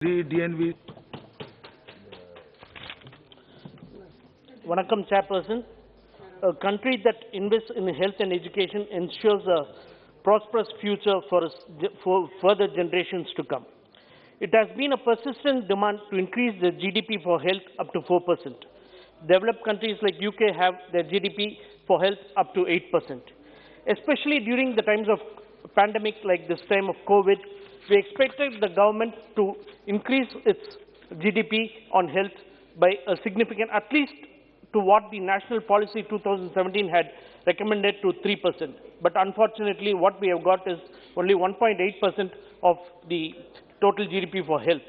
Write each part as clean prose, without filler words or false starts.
DNV. Vanakkam, Chairperson. A country that invests in health and education ensures a prosperous future for further generations to come. It has been a persistent demand to increase the GDP for health up to 4%. Developed countries like UK have their GDP for health up to 8%. Especially during the times of pandemic like this time of COVID, we expected the government to increase its GDP on health by a significant, at least to what the National Policy 2017 had recommended to 3%. But unfortunately, what we have got is only 1.8% of the total GDP for health.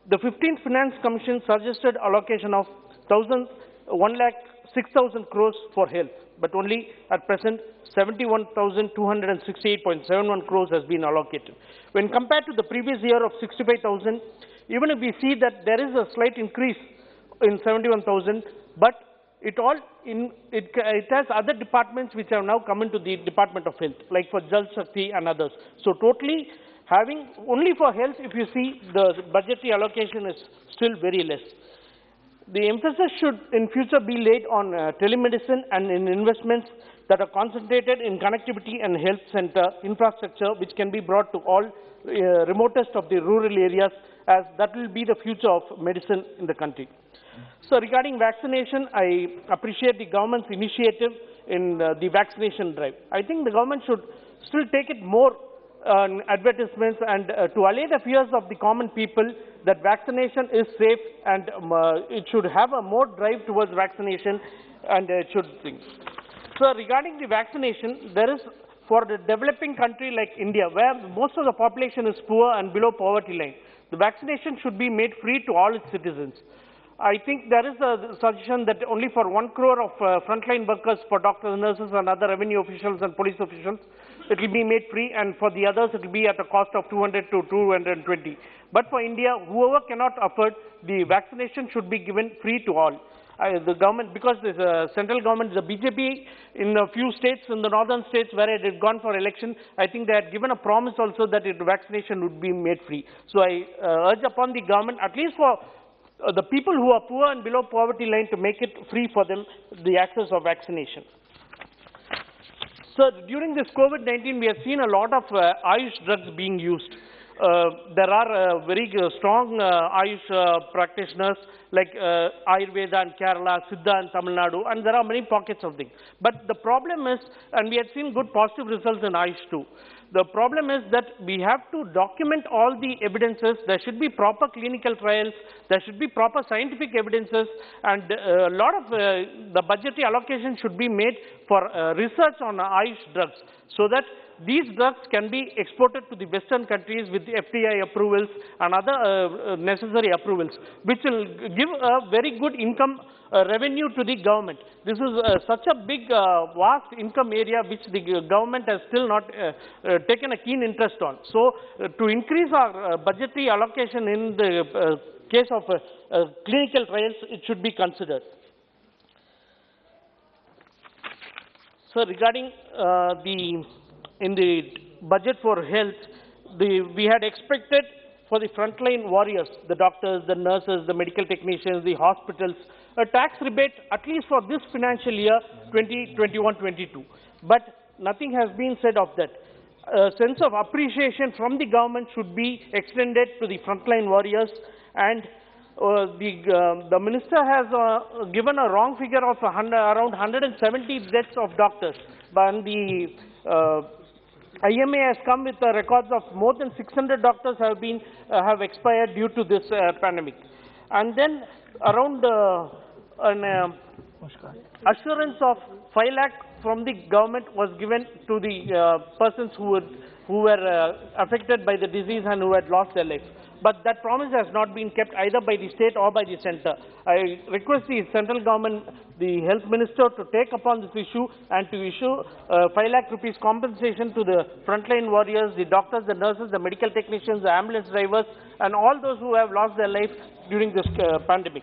The 15th Finance Commission suggested allocation of 1,06,000 crores for health, but only at present 71,268.71 crores has been allocated. When compared to the previous year of 65,000, even if we see that there is a slight increase in 71,000, but it has other departments which have now come into the Department of Health, like for Jal Shakti and others. So totally having only for health, if you see, the budgetary allocation is still very less. The emphasis should in future be laid on telemedicine and in investments that are concentrated in connectivity and health center infrastructure, which can be brought to all remotest of the rural areas, as that will be the future of medicine in the country. So regarding vaccination, I appreciate the government's initiative in the vaccination drive. I think the government should still take it more advertisements and to allay the fears of the common people that vaccination is safe, and it should have a more drive towards vaccination, and it should think. So regarding the vaccination, there is for the developing country like India, where most of the population is poor and below poverty line, the vaccination should be made free to all its citizens. I think there is a suggestion that only for 1 crore of frontline workers, for doctors, nurses and other revenue officials and police officials, it will be made free, and for the others it will be at a cost of 200 to 220. But for India, whoever cannot afford, the vaccination should be given free to all. The government, because the central government, the BJP in a few states, in the northern states where it had gone for election, I think they had given a promise also that vaccination would be made free. So I urge upon the government, at least for the people who are poor and below poverty line, to make it free for them, the access of vaccination. So during this COVID-19, we have seen a lot of Ayush drugs being used. There are very strong Ayush practitioners like Ayurveda in Kerala, Siddha in Tamil Nadu, and there are many pockets of things. But the problem is, and we have seen good positive results in Ayush too, the problem is that we have to document all the evidences. There should be proper clinical trials, there should be proper scientific evidences, and a lot of the budgetary allocation should be made for research on Ayush drugs, so that these drugs can be exported to the Western countries with the FDI approvals and other necessary approvals, which will give a very good income revenue to the government. This is such a big, vast income area which the government has still not taken a keen interest on. So, to increase our budgetary allocation in the case of clinical trials, it should be considered. So, regarding in the budget for health, we had expected for the frontline warriors, the doctors, the nurses, the medical technicians, the hospitals, a tax rebate at least for this financial year 2021-22. But nothing has been said of that. A sense of appreciation from the government should be extended to the frontline warriors, and the minister has given a wrong figure of around 170 deaths of doctors, but the IMA has come with records of more than 600 doctors have expired due to this pandemic. And then around an assurance of 5 lakh from the government was given to the persons who were affected by the disease and who had lost their life. But that promise has not been kept either by the state or by the center. I request the central government, the health minister, to take upon this issue and to issue 5 lakh rupees compensation to the frontline warriors, the doctors, the nurses, the medical technicians, the ambulance drivers, and all those who have lost their life during this pandemic.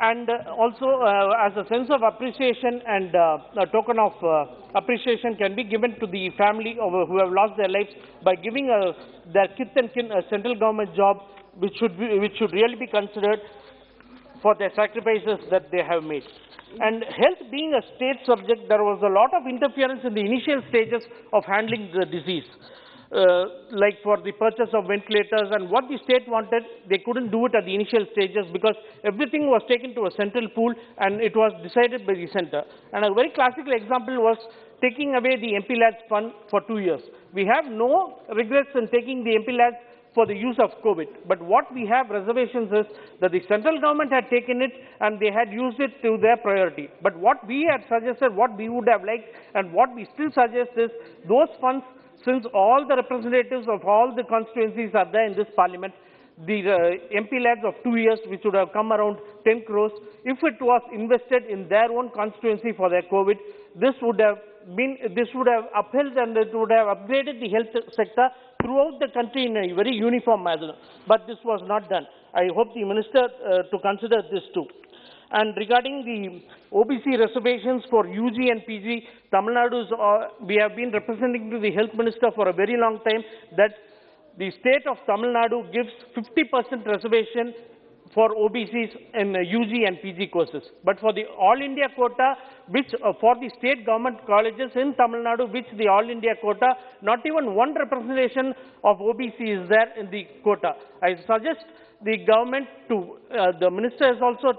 And also as a sense of appreciation and a token of appreciation can be given to the family who have lost their lives by giving their kith and kin a central government job, which should really be considered for their sacrifices that they have made. And health being a state subject, there was a lot of interference in the initial stages of handling the disease. Like for the purchase of ventilators, and what the state wanted, they couldn't do it at the initial stages because everything was taken to a central pool and it was decided by the center. And a very classical example was taking away the MP Lads fund for 2 years. We have no regrets in taking the MP Lads for the use of COVID. But what we have reservations is that the central government had taken it and they had used it to their priority. But what we had suggested, what we would have liked, and what we still suggest is those funds, since all the representatives of all the constituencies are there in this parliament, the MP Lads of 2 years, which would have come around 10 crores, if it was invested in their own constituency for their COVID, this would have upheld and it would have upgraded the health sector throughout the country in a very uniform manner. But this was not done. I hope the minister to consider this too. And regarding the OBC reservations for UG and PG, Tamil Nadu, we have been representing to the health minister for a very long time that the state of Tamil Nadu gives 50% reservation for OBCs in UG and PG courses. But for the All India quota, which for the state government colleges in Tamil Nadu, which the All India quota, not even one representation of OBC is there in the quota. I suggest the government to, the minister has also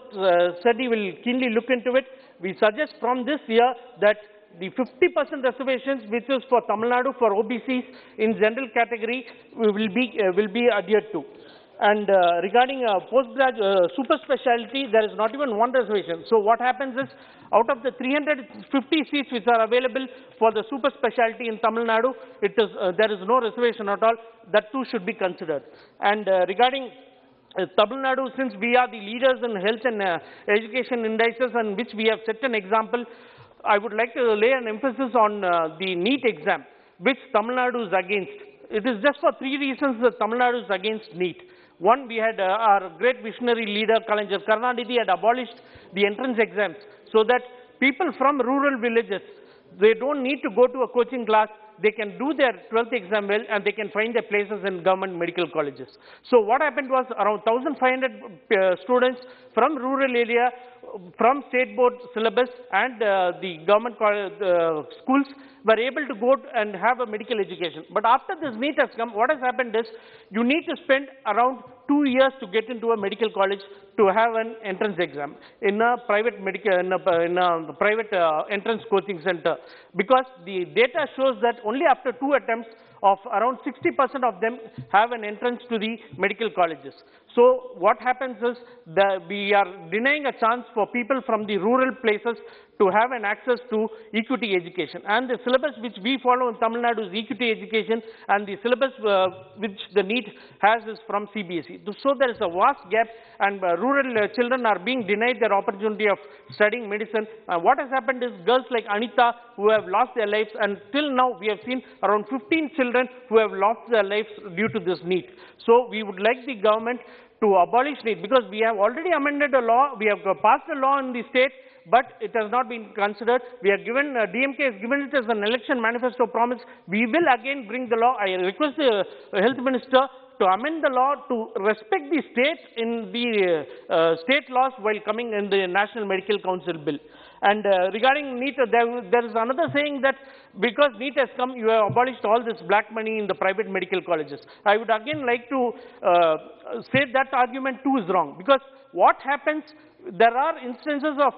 said he will keenly look into it. We suggest from this year that the 50% reservations, which is for Tamil Nadu for OBCs in general category, will be adhered to. And regarding postgraduate super specialty, there is not even one reservation. So what happens is, out of the 350 seats which are available for the super specialty in Tamil Nadu, there is no reservation at all. That too should be considered. And regarding Tamil Nadu, since we are the leaders in health and education indices, and which we have set an example, I would like to lay an emphasis on the NEET exam, which Tamil Nadu is against. It is just for 3 reasons that Tamil Nadu is against NEET. One, we had our great visionary leader, Kalanjar Karunanidhi, had abolished the entrance exams so that people from rural villages, they don't need to go to a coaching class. They can do their 12th exam well and they can find their places in government medical colleges. So what happened was around 1,500 students from rural area, from state board syllabus and the government schools were able to go and have a medical education. But after this NEET has come, what has happened is you need to spend around 2 years to get into a medical college to have an entrance exam in a private entrance coaching center, because the data shows that only after 2 attempts of around 60% of them have an entrance to the medical colleges. So what happens is that we are denying a chance for people from the rural places to have an access to equity education. And the syllabus which we follow in Tamil Nadu is equity education, and the syllabus which the NEET has is from CBSE. So there is a vast gap, and rural children are being denied their opportunity of studying medicine. What has happened is girls like Anita who have lost their lives, and till now we have seen around 15 children who have lost their lives due to this NEET. So we would like the government to abolish NEET, because we have already amended a law, we have passed a law in the state, but it has not been considered. We have given, DMK has given it as an election manifesto promise. We will again bring the law. I request the health minister to amend the law to respect the state in the state laws while coming in the National Medical Council bill. And regarding NEET, there is another saying that because NEET has come, you have abolished all this black money in the private medical colleges. I would again like to say that argument too is wrong, because what happens, there are instances of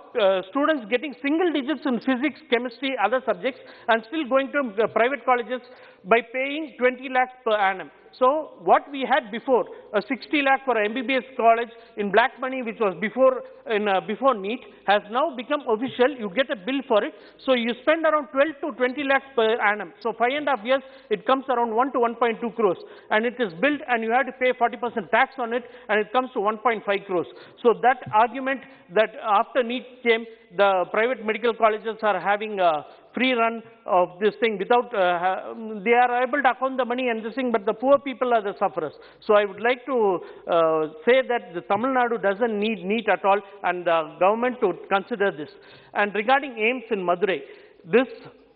students getting single digits in physics, chemistry, other subjects, and still going to private colleges by paying 20 lakhs per annum. So what we had before, a 60 lakh for an MBBS college in black money, which was before NEET, has now become official. You get a bill for it. So you spend around 12 to 20 lakhs per annum. So 5.5 years, it comes around 1 to 1.2 crores. And it is built, and you have to pay 40% tax on it, and it comes to 1.5 crores. So that argument that after NEET came, the private medical colleges are having free run of this thing without, they are able to account the money and this thing, but the poor people are the sufferers. So I would like to say that the Tamil Nadu doesn't need NEET at all, and the government to consider this. And regarding AIIMS in Madurai, this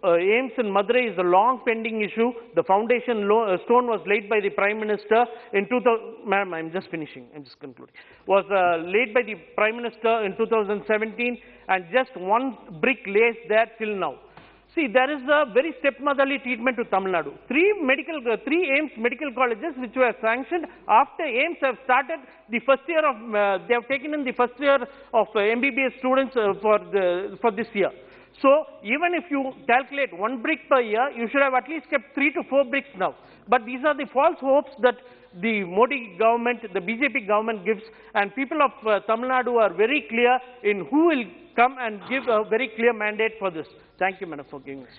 AIIMS in Madurai is a long pending issue. The foundation stone was laid by the Prime Minister in 2000, ma'am, I'm just finishing, I'm just concluding, was laid by the Prime Minister in 2017, and just one brick lays there till now. See, there is a very stepmotherly treatment to Tamil Nadu. Three AIIMS medical colleges which were sanctioned after AIIMS have started the first year of, they have taken in the first year of MBBS students for this year. So, even if you calculate 1 brick per year, you should have at least kept 3 to 4 bricks now. But these are the false hopes that the Modi government, the BJP government gives, and people of Tamil Nadu are very clear in who will come and give a very clear mandate for this. Thank you, Madam, for giving us.